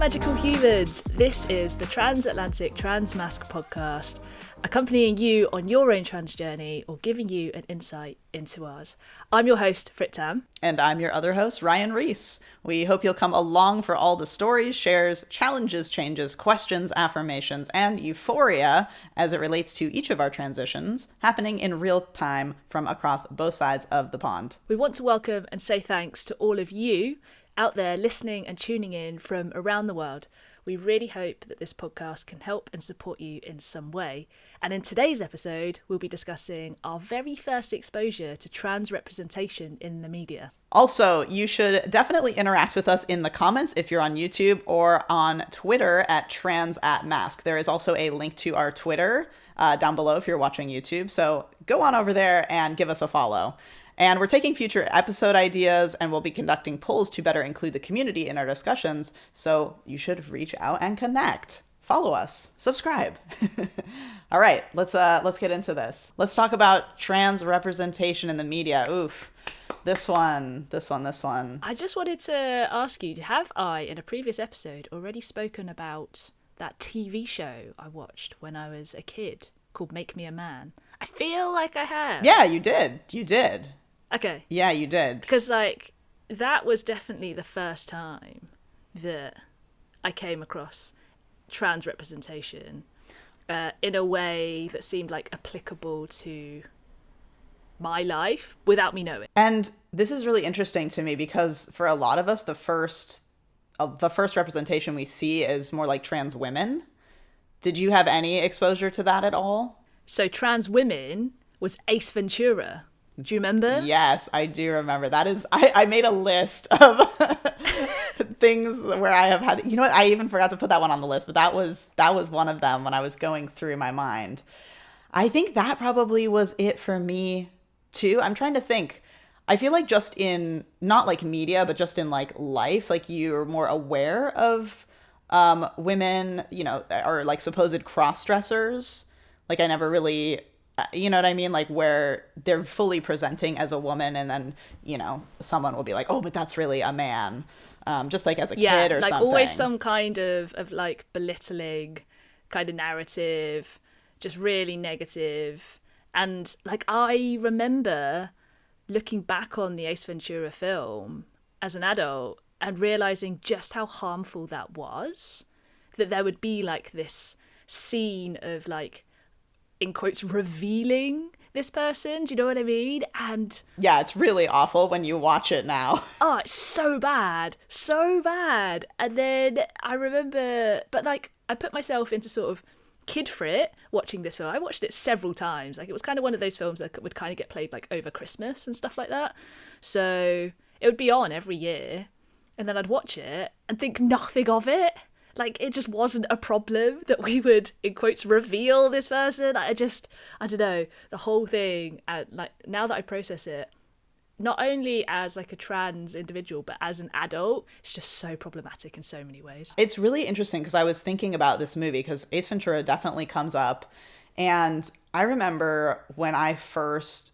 magical humans! This is the TransAtlantic Transmask podcast, accompanying you on your own trans journey or giving you an insight into ours. I'm your host, Fritam. And I'm your other host, Ryan Reese. We hope you'll come along for all the stories, shares, challenges, changes, questions, affirmations, and euphoria as it relates to each of our transitions happening in real time from across both sides of the pond. We want to welcome and say thanks to all of you out there listening and tuning in from around the world. We really hope that this podcast can help and support you in some way. And in today's episode, we'll be discussing our very first exposure to trans representation in the media. Also, you should definitely interact with us in the comments if you're on YouTube or on Twitter at TransAtmask. There is also a link to our Twitter down below if you're watching YouTube. So go on over there and give us a follow. And we're taking future episode ideas, and we'll be conducting polls to better include the community in our discussions. So you should reach out and connect. Follow us. Subscribe. All right, let's get into this. Let's talk about trans representation in the media. Oof. This one. I just wanted to ask you, have I, in a previous episode, already spoken about that TV show I watched when I was a kid called Make Me a Man? I feel like I have. Yeah, you did. You did. Okay. Yeah, you did. Because, that was definitely the first time that I came across trans representation in a way that seemed, applicable to my life without me knowing. And this is really interesting to me because for a lot of us, the first representation we see is more like trans women. Did you have any exposure to that at all? So trans women was Ace Ventura. Do you remember? Yes, I do remember. That is, I made a list of things where I have had, I even forgot to put that one on the list, but that was one of them when I was going through my mind. I think that probably was it for me too. I'm trying to think. I feel like just in, not like media, but just in life, you're more aware of women, or supposed cross-dressers. I never really, you know what I mean? Where they're fully presenting as a woman and then, someone will be like, oh, but that's really a man. Just as a kid or something. Always some kind of belittling kind of narrative, just really negative. And I remember looking back on the Ace Ventura film as an adult and realizing just how harmful that was. That there would be this scene of in quotes, revealing this person. Do you know what I mean? And yeah, it's really awful when you watch it now. Oh, it's so bad. So bad. And then I remember, but I put myself into sort of kid frit watching this film. I watched it several times. It was kind of one of those films that would kind of get played over Christmas and stuff like that. So it would be on every year. And then I'd watch it and think nothing of it. It just wasn't a problem that we would, in quotes, reveal this person. I don't know, the whole thing, now that I process it, not only as a trans individual, but as an adult, it's just so problematic in so many ways. It's really interesting because I was thinking about this movie because Ace Ventura definitely comes up. And I remember when I first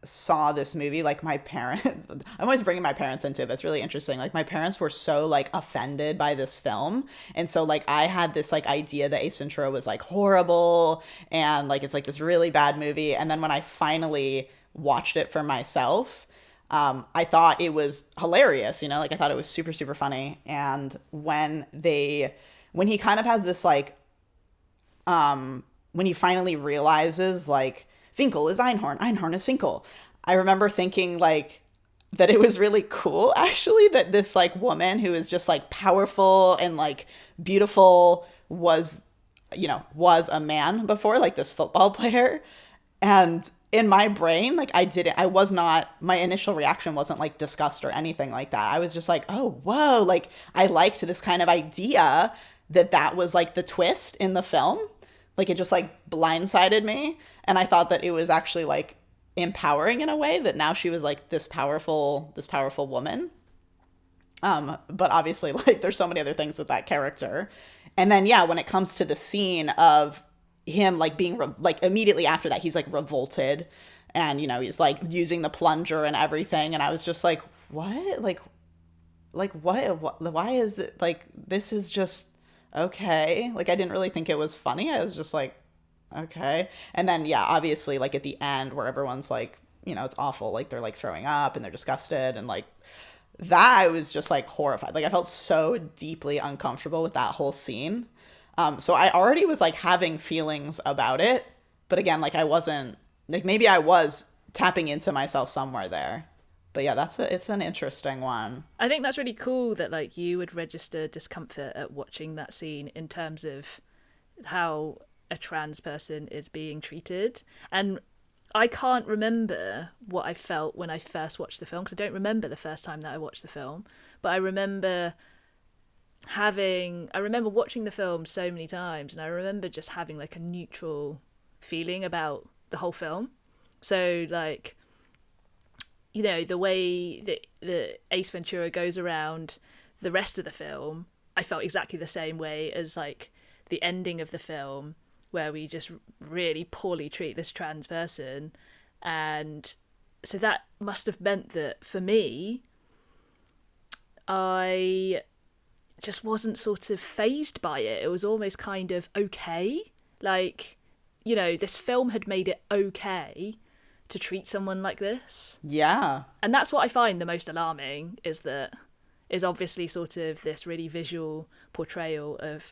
saw this movie, my parents, I'm always bringing my parents into it, but it's really interesting. My parents were so offended by this film, and so I had this idea that Ace Ventura was horrible and it's this really bad movie. And then when I finally watched it for myself, I thought it was hilarious, I thought it was super, super funny. And when he kind of has this when he finally realizes Finkel is Einhorn, Einhorn is Finkel. I remember thinking that it was really cool actually that this woman who is just powerful and beautiful was a man before, this football player. And in my brain, my initial reaction wasn't disgust or anything like that. I was just oh, whoa, I liked this kind of idea that was the twist in the film. It just blindsided me. And I thought that it was actually empowering in a way that now she was this powerful woman. But obviously there's so many other things with that character. And then, yeah, when it comes to the scene of him being immediately after that, he's revolted and, he's using the plunger and everything. And I was just what? like, what why is it like, this is just okay. Like, I didn't really think it was funny. I was just like, okay. And then, yeah, obviously, like, at the end where everyone's like, it's awful. Like, they're like throwing up and they're disgusted. And like, that I was just like horrified. Like, I felt so deeply uncomfortable with that whole scene. So I already was like having feelings about it. But again, like, I wasn't, like, maybe I was tapping into myself somewhere there. But yeah, it's an interesting one. I think that's really cool that like you would register discomfort at watching that scene in terms of how a trans person is being treated. And I can't remember what I felt when I first watched the film, because I don't remember the first time that I watched the film, but I remember watching the film so many times, and I remember just having like a neutral feeling about the whole film. So like, the way that the Ace Ventura goes around the rest of the film, I felt exactly the same way as like the ending of the film, where we just really poorly treat this trans person. And so that must have meant that for me, I just wasn't sort of fazed by it. It was almost kind of okay. Like, this film had made it okay to treat someone like this. Yeah. And that's what I find the most alarming, is obviously sort of this really visual portrayal of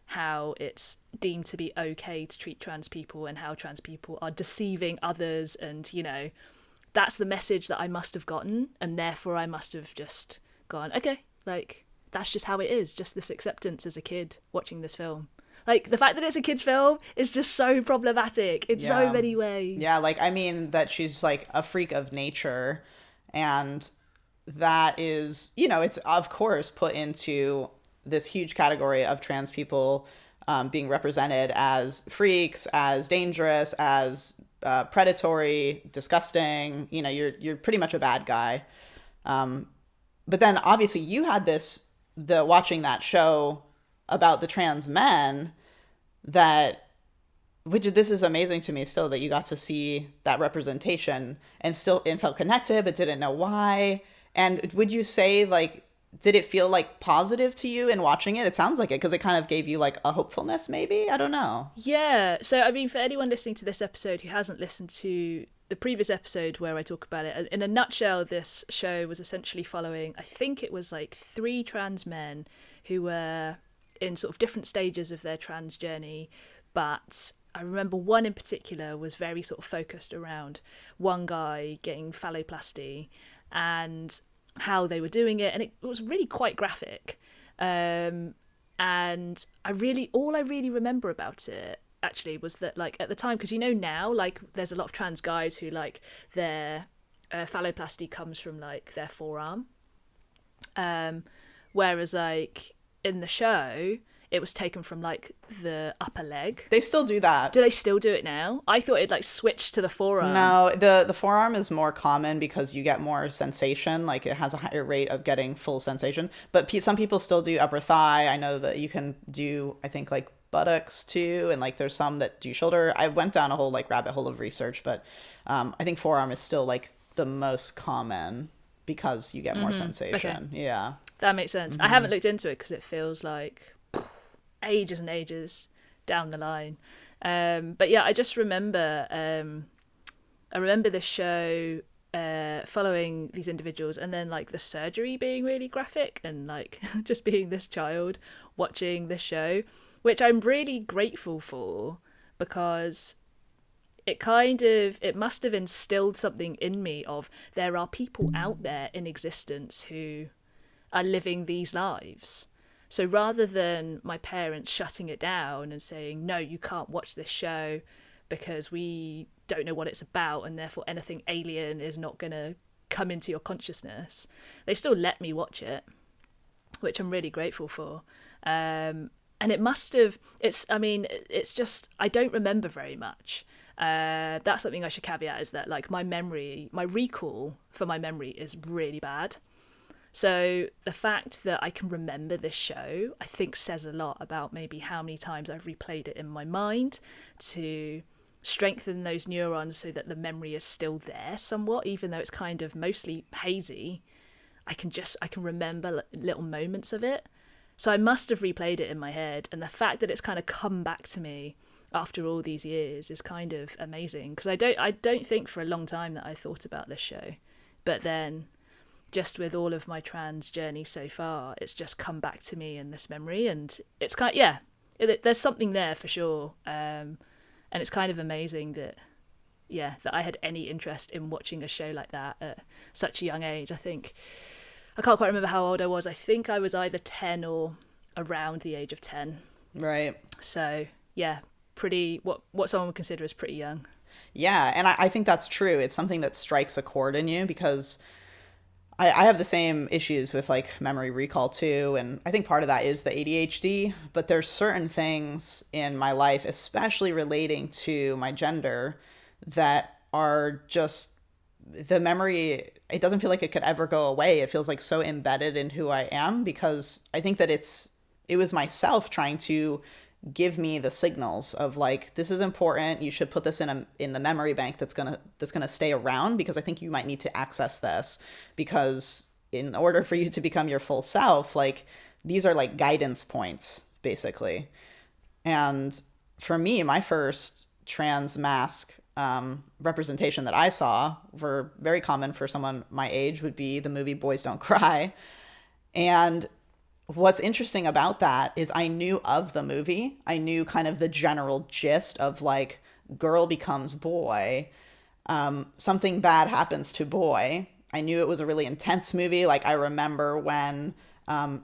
how it's deemed to be okay to treat trans people and how trans people are deceiving others. And, that's the message that I must have gotten. And therefore I must have just gone, okay, like, that's just how it is. Just this acceptance as a kid watching this film. Like, the fact that it's a kid's film is just so problematic in so many ways. Yeah, like, I mean, that she's, like, a freak of nature. And that is, it's, of course, put into this huge category of trans people being represented as freaks, as dangerous, as predatory, disgusting. You're pretty much a bad guy. But then, obviously, you had watching that show about the trans men, which this is amazing to me still, that you got to see that representation and felt connected but didn't know why. And would you say, like, did it feel like positive to you in watching it? It sounds like it, because it kind of gave you like a hopefulness, maybe. I don't know. Yeah. So I mean, for anyone listening to this episode who hasn't listened to the previous episode where I talk about it, in a nutshell, this show was essentially following, I think it was like 3 trans men who were in sort of different stages of their trans journey. But I remember one in particular was very sort of focused around one guy getting phalloplasty and how they were doing it. And it was really quite graphic. And all I really remember about it actually was that, like, at the time, because now, like, there's a lot of trans guys who, like, their phalloplasty comes from like their forearm, whereas like in the show it was taken from like the upper leg. They still do that. Do they still do it now? I thought it like switched to the forearm. No, the forearm is more common because you get more sensation. Like, it has a higher rate of getting full sensation. But some people still do upper thigh. I know that you can do, I think, like, buttocks too, and like there's some that do shoulder. I went down a whole like rabbit hole of research, but I think forearm is still like the most common because you get more sensation. Okay. Yeah, that makes sense. I haven't looked into it because it feels like ages and ages down the line. But yeah, I just remember I remember this show following these individuals, and then like the surgery being really graphic, and like just being this child watching this show, which I'm really grateful for, because it must have instilled something in me of there are people out there in existence who are living these lives. So rather than my parents shutting it down and saying, no, you can't watch this show because we don't know what it's about and therefore anything alien is not going to come into your consciousness, they still let me watch it, which I'm really grateful for. And it must have, it's just, I don't remember very much. That's something I should caveat, is that like my recall for my memory is really bad. So the fact that I can remember this show, I think says a lot about maybe how many times I've replayed it in my mind to strengthen those neurons so that the memory is still there somewhat, even though it's kind of mostly hazy. I can remember little moments of it. So I must have replayed it in my head, and the fact that it's kind of come back to me after all these years is kind of amazing, because I don't think for a long time that I thought about this show, but then just with all of my trans journey so far, it's just come back to me in this memory, and it's kind of, yeah, there's something there for sure, and it's kind of amazing that that I had any interest in watching a show like that at such a young age. I think I can't quite remember how old I was. I think I was either 10 or around the age of 10. Right. So yeah, pretty what someone would consider as pretty young. Yeah, and I think that's true. It's something that strikes a chord in you, because I have the same issues with like memory recall too, and I think part of that is the ADHD, but there's certain things in my life, especially relating to my gender, that are just, the memory, it doesn't feel like it could ever go away. It feels like so embedded in who I am, because I think that it was myself trying to give me the signals of like, this is important, you should put this in the memory bank that's gonna stay around, because I think you might need to access this, because in order for you to become your full self, like, these are like guidance points basically. And for me, my first trans mask representation that I saw, were very common for someone my age, would be the movie Boys Don't Cry. And what's interesting about that is I knew of the movie. I knew kind of the general gist of like, girl becomes boy, something bad happens to boy. I knew it was a really intense movie. Like, I remember when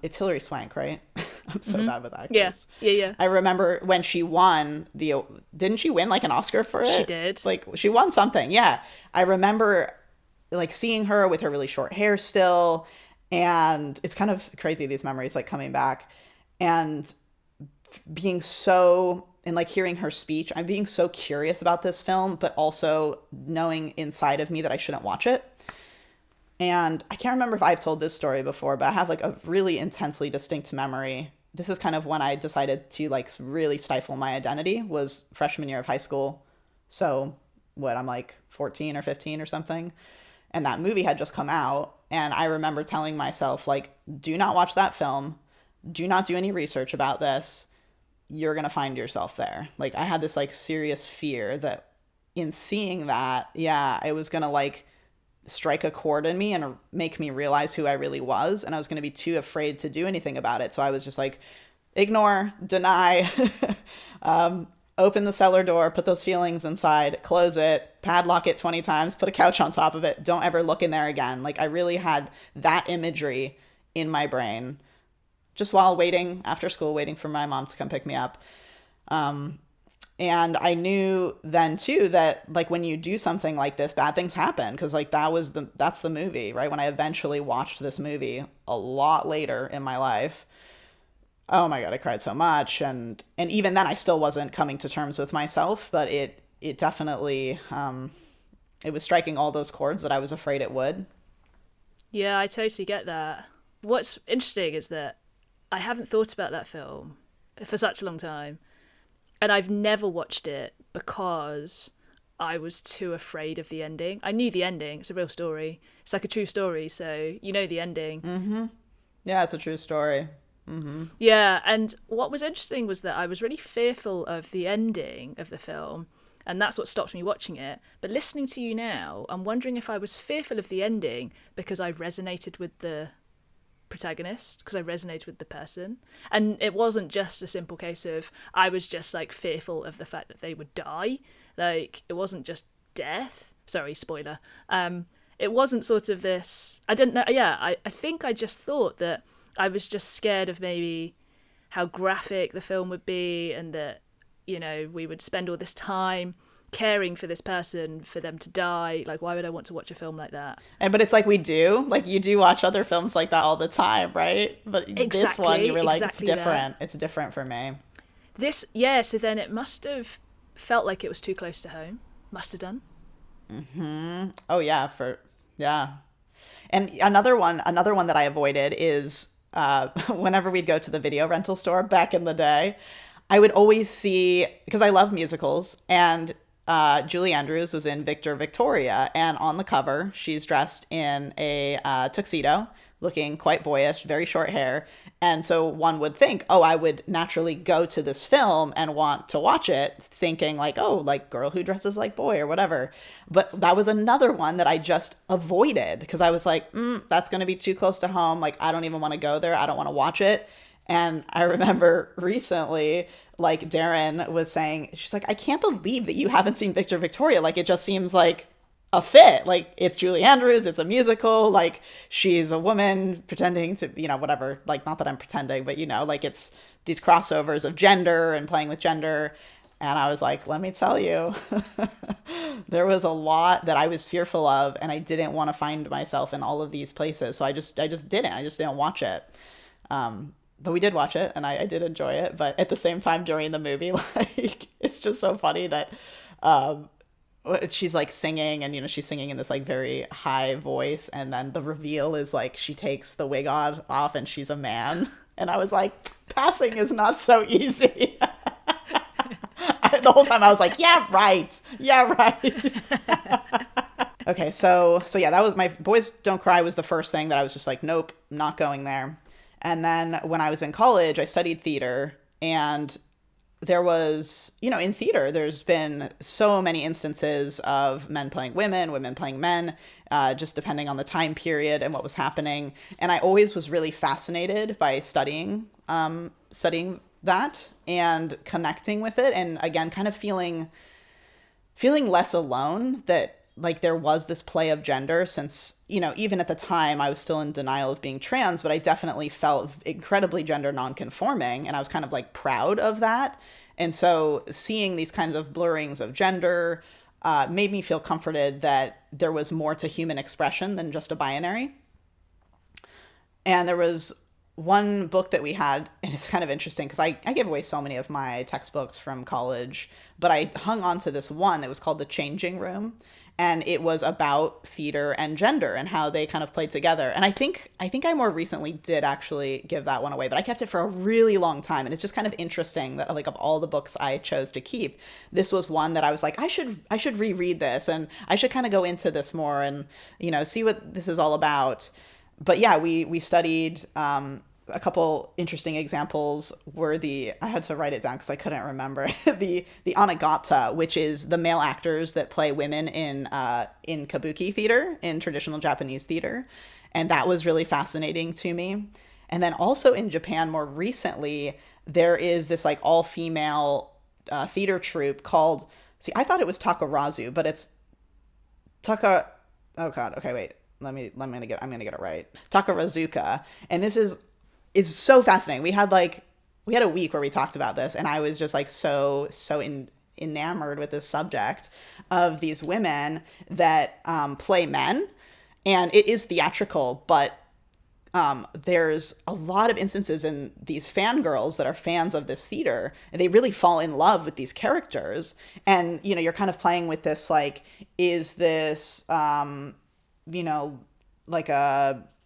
it's Hilary Swank, right? I'm so bad with actors. Yeah. I remember when she won didn't she win like an Oscar for it? She did. Like, she won something. Yeah. I remember like seeing her with her really short hair still. And it's kind of crazy, these memories like coming back, and being so, and like hearing her speech, I'm being so curious about this film, but also knowing inside of me that I shouldn't watch it. And I can't remember if I've told this story before, but I have like a really intensely distinct memory. This is kind of when I decided to like really stifle my identity, was freshman year of high school. So I'm like 14 or 15 or something. And that movie had just come out. And I remember telling myself, like, do not watch that film. Do not do any research about this. You're going to find yourself there. Like, I had this, like, serious fear that in seeing that, it was going to, like, strike a chord in me and make me realize who I really was. And I was going to be too afraid to do anything about it. So I was just like, ignore, deny, open the cellar door, put those feelings inside, close it, padlock it 20 times, put a couch on top of it. Don't ever look in there again. Like, I really had that imagery in my brain just while waiting after school, waiting for my mom to come pick me up. And I knew then too that like when you do something like this, bad things happen. Cause like that's the movie, right? When I eventually watched this movie a lot later in my life, oh my God, I cried so much. And even then I still wasn't coming to terms with myself, but it definitely, it was striking all those chords that I was afraid it would. Yeah, I totally get that. What's interesting is that I haven't thought about that film for such a long time. And I've never watched it because I was too afraid of the ending. I knew the ending. It's a real story. It's like a true story. So you know the ending. Mm-hmm. Yeah, it's a true story. Mm-hmm. Yeah. And what was interesting was that I was really fearful of the ending of the film. And that's what stopped me watching it. But listening to you now, I'm wondering if I was fearful of the ending because I resonated with the protagonist, because I resonated with the person. And it wasn't just a simple case of I was just like fearful of the fact that they would die. Like, it wasn't just death. Sorry, spoiler. It wasn't sort of this, I didn't know. Yeah, I think I just thought that I was just scared of maybe how graphic the film would be, and that, you know, we would spend all this time caring for this person for them to die. Like, why would I want to watch a film like that? But it's like we do, like, you do watch other films like that all the time, right? But exactly, this one you were like, it's different. It's different for me. So then it must have felt like it was too close to home. Must have done. Mm-hmm. Oh yeah, and another one that I avoided is whenever we'd go to the video rental store back in the day, I would always see, because I love musicals, and Julie Andrews was in Victoria, and on the cover, she's dressed in a tuxedo, looking quite boyish, very short hair. And so one would think, oh, I would naturally go to this film and want to watch it, thinking like, oh, like girl who dresses like boy or whatever. But that was another one that I just avoided because I was like, that's going to be too close to home. Like, I don't even want to go there. I don't want to watch it. And I remember recently, like Darren was saying, she's like, I can't believe that you haven't seen Victoria. Like, it just seems like a fit. Like, it's Julie Andrews, it's a musical, like she's a woman pretending to, whatever, like, not that I'm pretending, but like it's these crossovers of gender and playing with gender. And I was like, let me tell you, there was a lot that I was fearful of, and I didn't want to find myself in all of these places. So I just didn't watch it. But we did watch it, and I did enjoy it. But at the same time, during the movie, like, it's just so funny that she's like singing, and she's singing in this like very high voice, and then the reveal is like she takes the wig off, and she's a man. And I was like, passing is not so easy. The whole time I was like, yeah, right. Okay, so yeah, that was my Boys Don't Cry was the first thing that I was just like, nope, not going there. And then when I was in college, I studied theater, and there was, in theater, there's been so many instances of men playing women, women playing men, just depending on the time period and what was happening. And I always was really fascinated by studying that and connecting with it. And again, kind of feeling less alone that like there was this play of gender, since, even at the time I was still in denial of being trans, but I definitely felt incredibly gender nonconforming, and I was kind of like proud of that. And so seeing these kinds of blurrings of gender made me feel comforted that there was more to human expression than just a binary. And there was one book that we had, and it's kind of interesting because I gave away so many of my textbooks from college, but I hung on to this one that was called The Changing Room. And it was about theater and gender and how they kind of played together. And I think I more recently did actually give that one away, but I kept it for a really long time. And it's just kind of interesting that, like, of all the books I chose to keep, this was one that I was like, I should reread this, and I should kind of go into this more and, see what this is all about. But yeah, we studied a couple interesting examples were I had to write it down because I couldn't remember, the Anagata, which is the male actors that play women in kabuki theater, in traditional Japanese theater. And that was really fascinating to me. And then also in Japan more recently, there is this like all-female theater troupe called, I thought it was Takarazu, but it's oh god, okay, wait. I'm gonna get it right. Takarazuka. And this is so fascinating. We had a week where we talked about this, and I was just like so enamored with this subject of these women that play men, and it is theatrical, but there's a lot of instances in these fangirls that are fans of this theater, and they really fall in love with these characters. And you're kind of playing with this, like, is this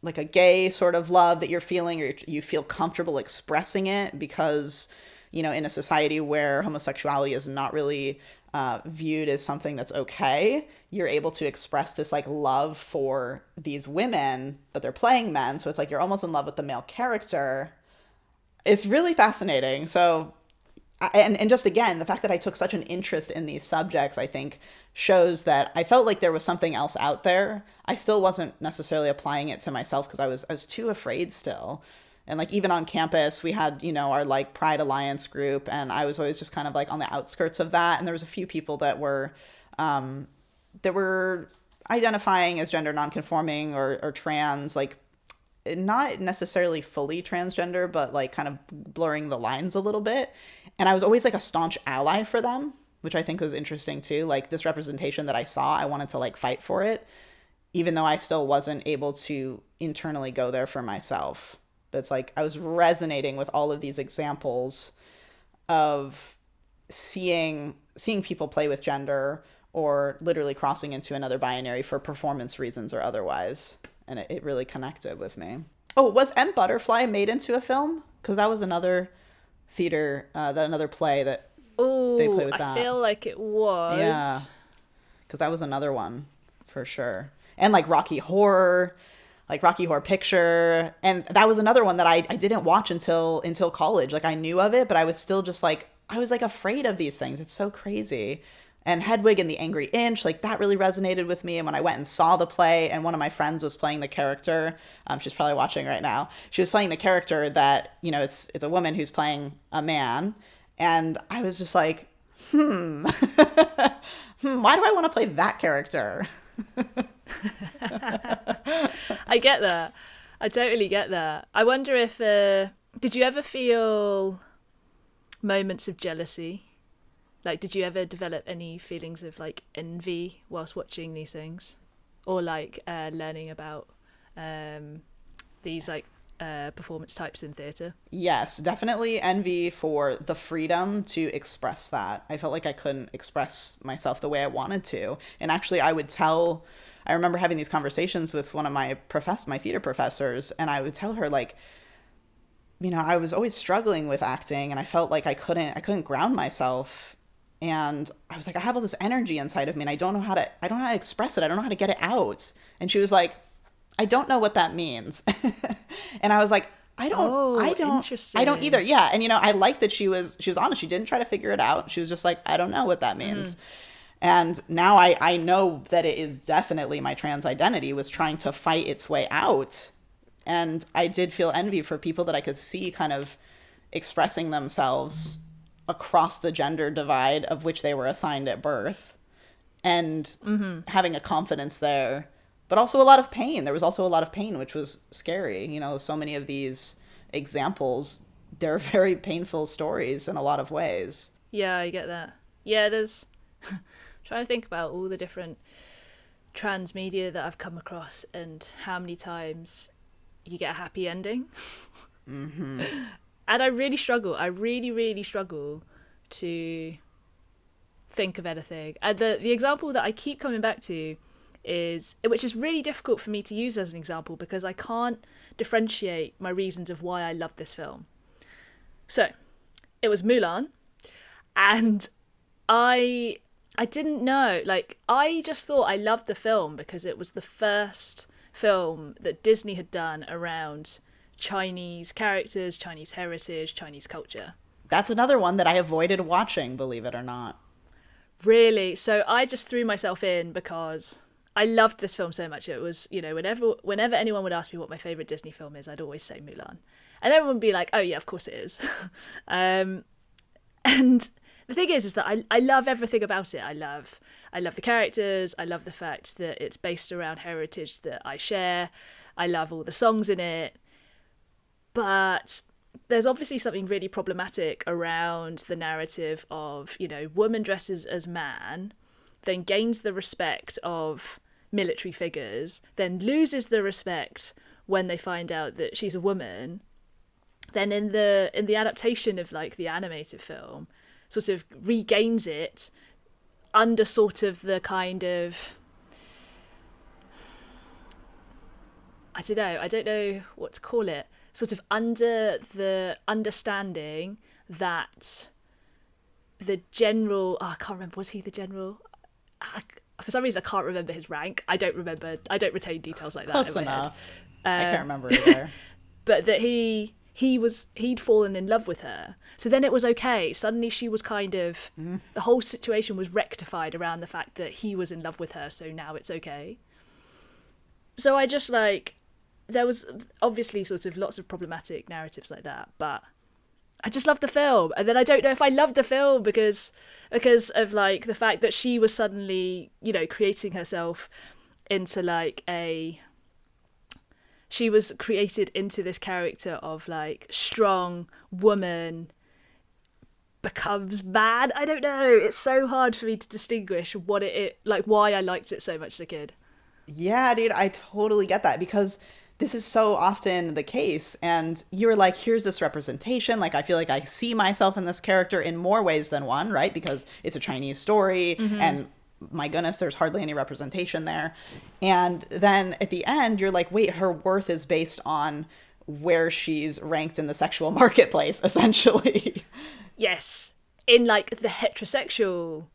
like a gay sort of love that you're feeling, or you feel comfortable expressing it because, in a society where homosexuality is not really viewed as something that's okay, you're able to express this like love for these women, but they're playing men. So it's like you're almost in love with the male character. It's really fascinating. So, and just again, the fact that I took such an interest in these subjects, I think, shows that I felt like there was something else out there. I still wasn't necessarily applying it to myself because I was too afraid still. And like even on campus, we had, our like Pride Alliance group, and I was always just kind of like on the outskirts of that. And there was a few people that were identifying as gender nonconforming or trans, like not necessarily fully transgender, but like kind of blurring the lines a little bit. And I was always like a staunch ally for them, which I think was interesting too. Like this representation that I saw, I wanted to like fight for it, even though I still wasn't able to internally go there for myself. But it's like I was resonating with all of these examples of seeing people play with gender or literally crossing into another binary for performance reasons or otherwise. And it really connected with me. Oh, was M. Butterfly made into a film? Because that was another theater, another play that They play Oh, with I that. feel like it Yeah, was. because that was another one for sure. And like Rocky Horror Picture, and that was another one that I didn't watch until college. Like I knew of it, but I was still just like I was like afraid of these things. It's so crazy. And Hedwig and the Angry Inch, like that really resonated with me. And when I went and saw the play, and one of my friends was playing the character, she's probably watching right now. She was playing the character that it's a woman who's playing a man, and I was just like, why do I want to play that character? I get that. I totally get that. I wonder if did you ever feel moments of jealousy? Like, did you ever develop any feelings of like envy whilst watching these things, or like learning about these like performance types in theatre? Yes, definitely envy for the freedom to express that. I felt like I couldn't express myself the way I wanted to. And actually I remember having these conversations with one of my theater professors, and I would tell her like, I was always struggling with acting, and I felt like I couldn't ground myself. And I was like, I have all this energy inside of me, and I don't know how to express it. I don't know how to get it out. And she was like, I don't know what that means. And I was like, Interesting. I don't either. Yeah. And I liked that she was honest. She didn't try to figure it out. She was just like, I don't know what that means. And now I know that it is definitely my trans identity was trying to fight its way out. And I did feel envy for people that I could see kind of expressing themselves across the gender divide of which they were assigned at birth, and having a confidence there, but also a lot of pain. There was also a lot of pain, which was scary. So many of these examples, they're very painful stories in a lot of ways. Yeah, I get that. Yeah, there's trying to think about all the different trans media that I've come across and how many times you get a happy ending. And I really struggle. I really, really struggle to think of anything. And the example that I keep coming back to which is really difficult for me to use as an example because I can't differentiate my reasons of why I love this film. So, it was Mulan, and I didn't know, like, I just thought I loved the film because it was the first film that Disney had done around Chinese characters, Chinese heritage, Chinese culture. That's another one that I avoided watching, believe it or not. Really? So I just threw myself in because I loved this film so much. It was, whenever anyone would ask me what my favourite Disney film is, I'd always say Mulan. And everyone would be like, oh yeah, of course it is. And the thing is that I love everything about it. I love the characters. I love the fact that it's based around heritage that I share. I love all the songs in it. But there's obviously something really problematic around the narrative of, woman dresses as man, then gains the respect of military figures, then loses the respect when they find out that she's a woman. Then in the adaptation of like the animated film, sort of regains it under sort of the kind of, I don't know what to call it, sort of under the understanding that the general, I can't remember, was he the general? For some reason I can't remember his rank. I don't retain details like that. Close in my enough. head. I can't remember either. But that he'd fallen in love with her. So then it was okay. Suddenly she was kind of, the whole situation was rectified around the fact that he was in love with her, so now it's okay. So I just there was obviously sort of lots of problematic narratives like that, but I just loved the film. And then I don't know if I loved the film because of like the fact that she was suddenly, creating herself into she was created into this character of like strong woman becomes bad. I don't know. It's so hard for me to distinguish what why I liked it so much as a kid. Yeah, dude, I totally get that because this is so often the case. And you're like, here's this representation. Like, I feel like I see myself in this character in more ways than one, right? Because it's a Chinese story and my goodness, there's hardly any representation there. And then at the end, you're like, wait, her worth is based on where she's ranked in the sexual marketplace, essentially. Yes. in like the heterosexual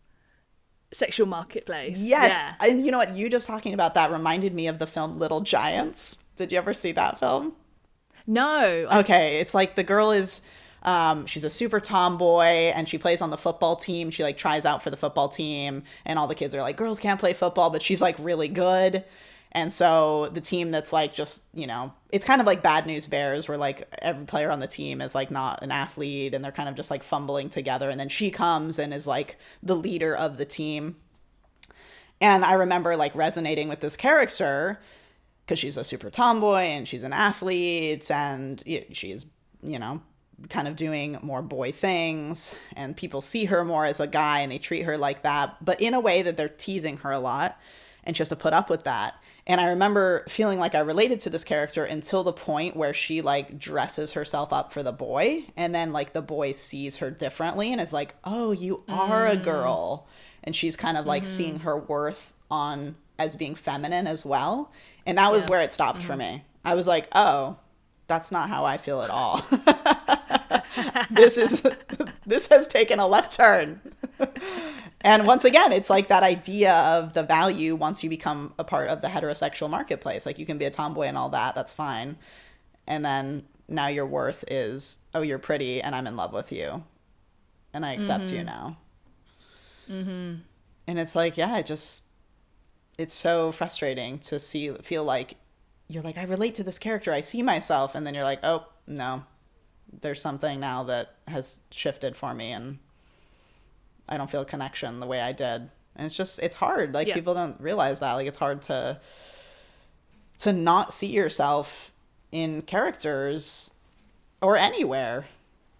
sexual marketplace. Yes. Yeah. And you know what? You just talking about that reminded me of the film Little Giants. Did you ever see that film? No. Okay. It's like the girl is, she's a super tomboy and she plays on the football team. She like tries out for the football team and all the kids are like, girls can't play football, but she's like really good. And so the team that's like just, you know, it's kind of like Bad News Bears where like every player on the team is like not an athlete and they're kind of just like fumbling together. And then she comes and is like the leader of the team. And I remember like resonating with this character because she's a super tomboy and she's an athlete and she's, you know, kind of doing more boy things and people see her more as a guy and they treat her like that, but in a way that they're teasing her a lot and she has to put up with that. And I remember feeling like I related to this character until the point where she like dresses herself up for the boy and then like the boy sees her differently and is like, oh, you are a girl. And she's kind of like seeing her worth on as being feminine as well. And that was where it stopped for me. I was like, oh, that's not how I feel at all. This has taken a left turn. And once again, it's like that idea of the value once you become a part of the heterosexual marketplace. Like you can be a tomboy and all that, that's fine. And then now your worth is, oh, you're pretty and I'm in love with you. And I accept you now. Mm-hmm. And it's like, yeah, it's so frustrating to feel like you're like, I relate to this character. I see myself. And then you're like, oh, no, there's something now that has shifted for me. And I don't feel a connection the way I did. And it's hard. Like people don't realize that. Like it's hard to not see yourself in characters or anywhere,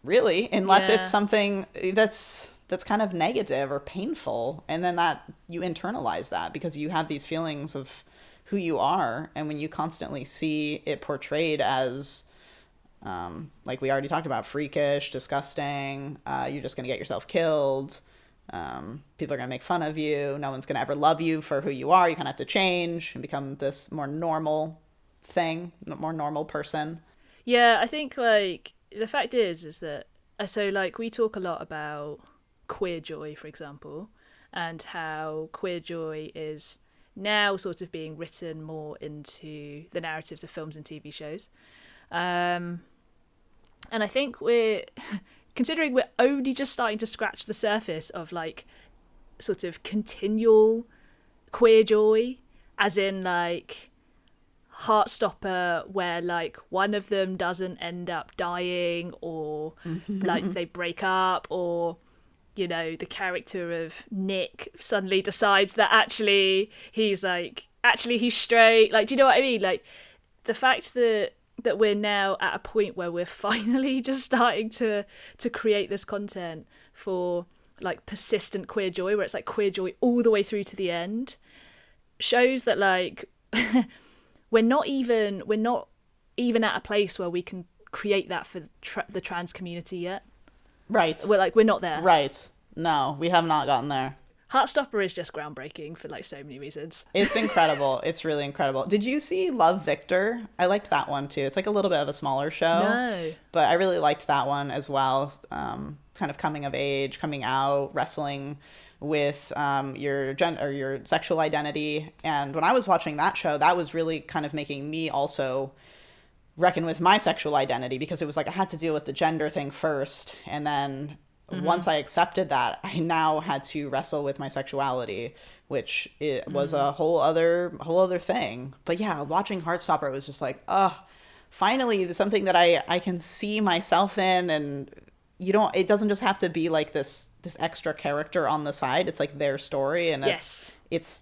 really, unless it's something that's kind of negative or painful. And then that you internalize that because you have these feelings of who you are. And when you constantly see it portrayed as, like we already talked about, freakish, disgusting, you're just going to get yourself killed. People are going to make fun of you. No one's going to ever love you for who you are. You kind of have to change and become this more normal thing, more normal person. Yeah, I think like the fact is that, so like we talk a lot about queer joy, for example, and how queer joy is now sort of being written more into the narratives of films and TV shows. And I think considering we're only just starting to scratch the surface of like sort of continual queer joy, as in like Heartstopper, where like one of them doesn't end up dying or like they break up, or you know, the character of Nick suddenly decides that actually he's straight. Like, do you know what I mean? Like the fact that we're now at a point where we're finally just starting to create this content for like persistent queer joy, where it's like queer joy all the way through to the end, shows that like we're not even at a place where we can create that for the trans community yet. Right. We're not there. Right. No, we have not gotten there. Heartstopper is just groundbreaking for like so many reasons. It's incredible. It's really incredible. Did you see Love, Victor? I liked that one too. It's like a little bit of a smaller show. No. But I really liked that one as well. Kind of coming of age, coming out, wrestling with your gender or your sexual identity. And when I was watching that show, that was really kind of making me also reckon with my sexual identity, because it was like I had to deal with the gender thing first, and then once I accepted that, I now had to wrestle with my sexuality, which it was a whole other thing. But yeah, watching Heartstopper, it was just like, finally something that I can see myself in, and it doesn't just have to be like this extra character on the side. It's like their story, and it's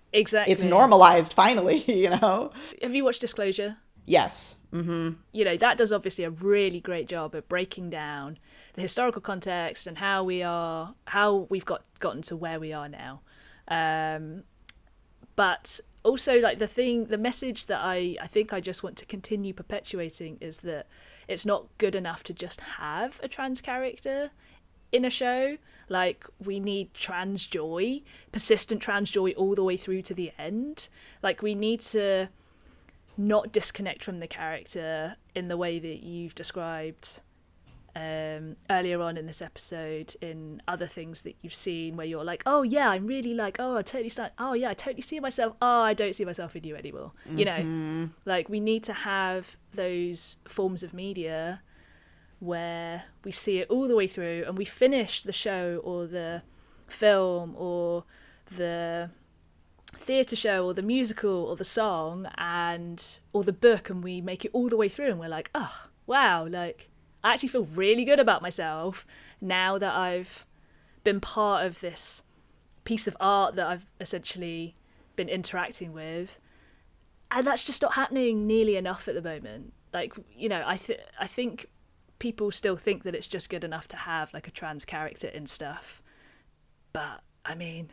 exactly, it's normalized finally. You know. Have you watched Disclosure? Yes. Mm-hmm. You know, that does obviously a really great job at breaking down the historical context and how we've gotten to where we are now. But also, like, the message that I think I just want to continue perpetuating is that it's not good enough to just have a trans character in a show. Like, we need trans joy, persistent trans joy all the way through to the end. Like, we need to not disconnect from the character in the way that you've described earlier on in this episode, in other things that you've seen where you're like, oh yeah, I'm really like, oh, I totally start, oh yeah, I totally see myself, oh, I don't see myself in you anymore. You know, like we need to have those forms of media where we see it all the way through and we finish the show or the film or the theatre show or the musical or the song and or the book, and we make it all the way through and we're like, oh wow, like I actually feel really good about myself now that I've been part of this piece of art that I've essentially been interacting with. And that's just not happening nearly enough at the moment. Like, you know, I think people still think that it's just good enough to have like a trans character in stuff. But I mean,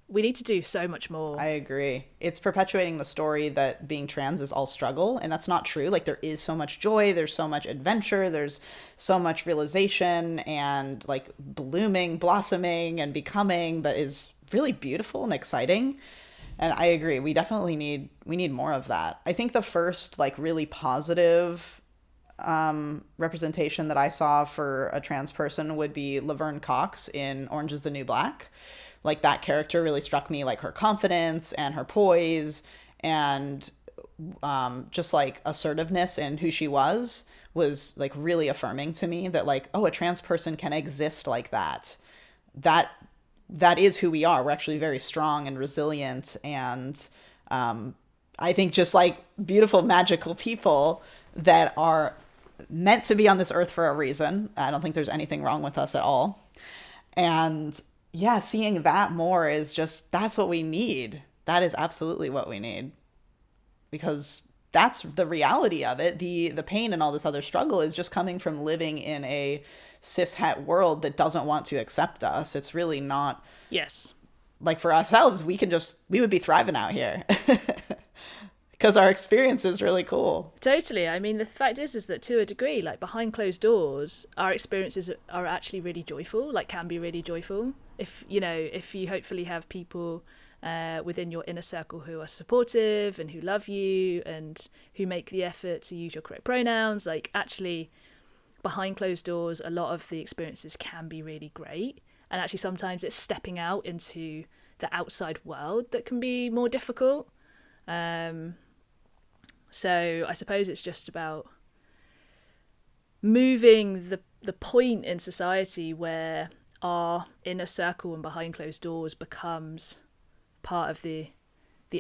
we need to do so much more. I agree. It's perpetuating the story that being trans is all struggle, and that's not true. Like, there is so much joy, there's so much adventure, there's so much realization and like blossoming and becoming that is really beautiful and exciting. And I agree, we definitely need more of that. I think the first like really positive representation that I saw for a trans person would be Laverne Cox in Orange is the New Black. Like, that character really struck me, like her confidence and her poise and just like assertiveness in who she was like really affirming to me that like, oh, a trans person can exist like that. That is who we are. We're actually very strong and resilient and I think just like beautiful, magical people that are meant to be on this earth for a reason. I don't think there's anything wrong with us at all. And yeah, seeing that more is just, that's what we need. That is absolutely what we need. Because that's the reality of it. The pain and all this other struggle is just coming from living in a cishet world that doesn't want to accept us. It's really not. Yes. Like, for ourselves, we would be thriving out here. Because our experience is really cool. Totally. I mean, the fact is that to a degree, like behind closed doors, our experiences are actually really joyful, like can be really joyful. If you hopefully have people within your inner circle who are supportive and who love you and who make the effort to use your correct pronouns, like actually behind closed doors, a lot of the experiences can be really great. And actually sometimes it's stepping out into the outside world that can be more difficult. So I suppose it's just about moving the point in society where our inner circle and behind closed doors becomes part of the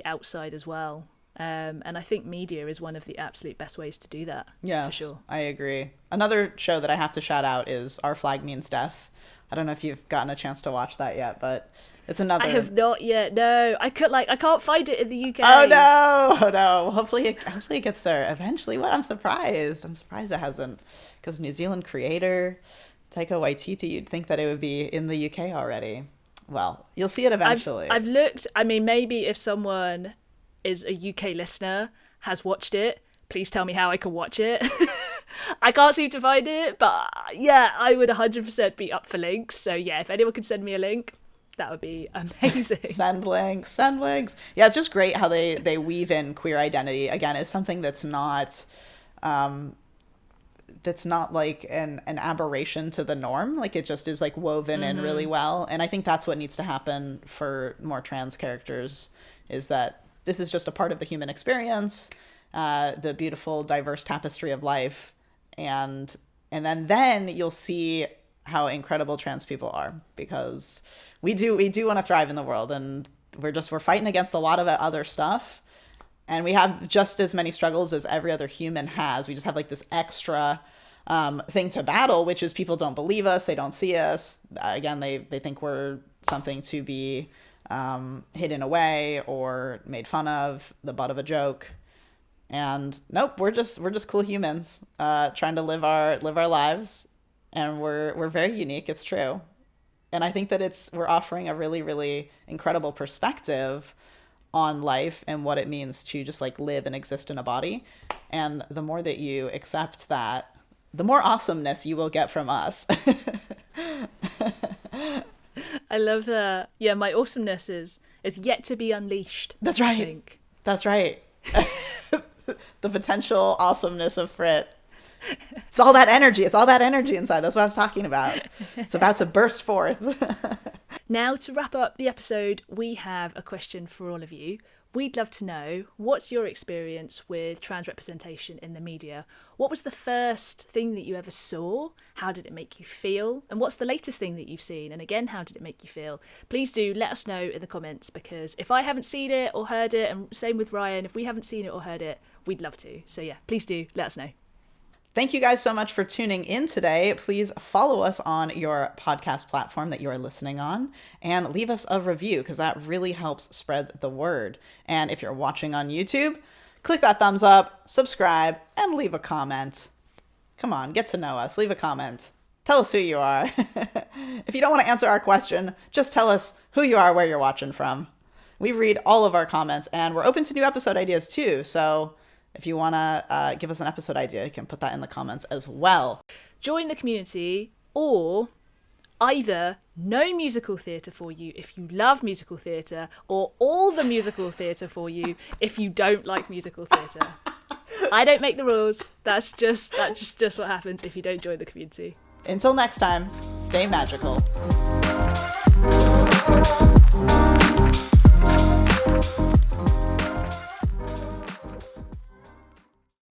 outside as well. And I think media is one of the absolute best ways to do that. Yeah, for sure. I agree. Another show that I have to shout out is Our Flag Means Death. I don't know if you've gotten a chance to watch that yet, but it's another. I have not yet. No, I can't find it in the UK. Oh no! Hopefully it gets there eventually. What? I'm surprised it hasn't, because New Zealand creator Taika Waititi, you'd think that it would be in the UK already. Well, you'll see it eventually. I've looked. I mean, maybe if someone is a UK listener, has watched it, please tell me how I can watch it. I can't seem to find it, but yeah, I would 100% be up for links. So yeah, if anyone could send me a link, that would be amazing. Send links. Yeah, it's just great how they weave in queer identity. Again, it's something that's not like an aberration to the norm. Like, it just is like woven in really well. And I think that's what needs to happen for more trans characters, is that this is just a part of the human experience, the beautiful, diverse tapestry of life. And then you'll see how incredible trans people are, because we do want to thrive in the world, and we're fighting against a lot of other stuff, and we have just as many struggles as every other human has. We just have like this extra thing to battle, which is people don't believe us, they don't see us. Again, they think we're something to be hidden away or made fun of, the butt of a joke. And nope, we're just cool humans trying to live our lives, and we're very unique. It's true. And I think that we're offering a really, really incredible perspective on life and what it means to just like live and exist in a body. And the more that you accept that, the more awesomeness you will get from us. I love that. Yeah, my awesomeness is yet to be unleashed. That's right. I think. That's right. The potential awesomeness of Frit. It's all that energy. It's all that energy inside. That's what I was talking about. It's about to burst forth. Now, to wrap up the episode, we have a question for all of you. We'd love to know, what's your experience with trans representation in the media? What was the first thing that you ever saw? How did it make you feel? And what's the latest thing that you've seen? And again, how did it make you feel? Please do let us know in the comments, because if I haven't seen it or heard it, and same with Ryan, if we haven't seen it or heard it, we'd love to. So yeah, please do let us know. Thank you guys so much for tuning in today. Please follow us on your podcast platform that you are listening on and leave us a review, because that really helps spread the word. And if you're watching on YouTube, click that thumbs up, subscribe, and leave a comment. Come on, get to know us. Leave a comment. Tell us who you are. If you don't want to answer our question, just tell us who you are, where you're watching from. We read all of our comments, and we're open to new episode ideas too. So if you want to give us an episode idea, you can put that in the comments as well. Join the community, or either no musical theatre for you if you love musical theatre, or all the musical theatre for you if you don't like musical theatre. I don't make the rules. That's just what happens if you don't join the community. Until next time, stay magical.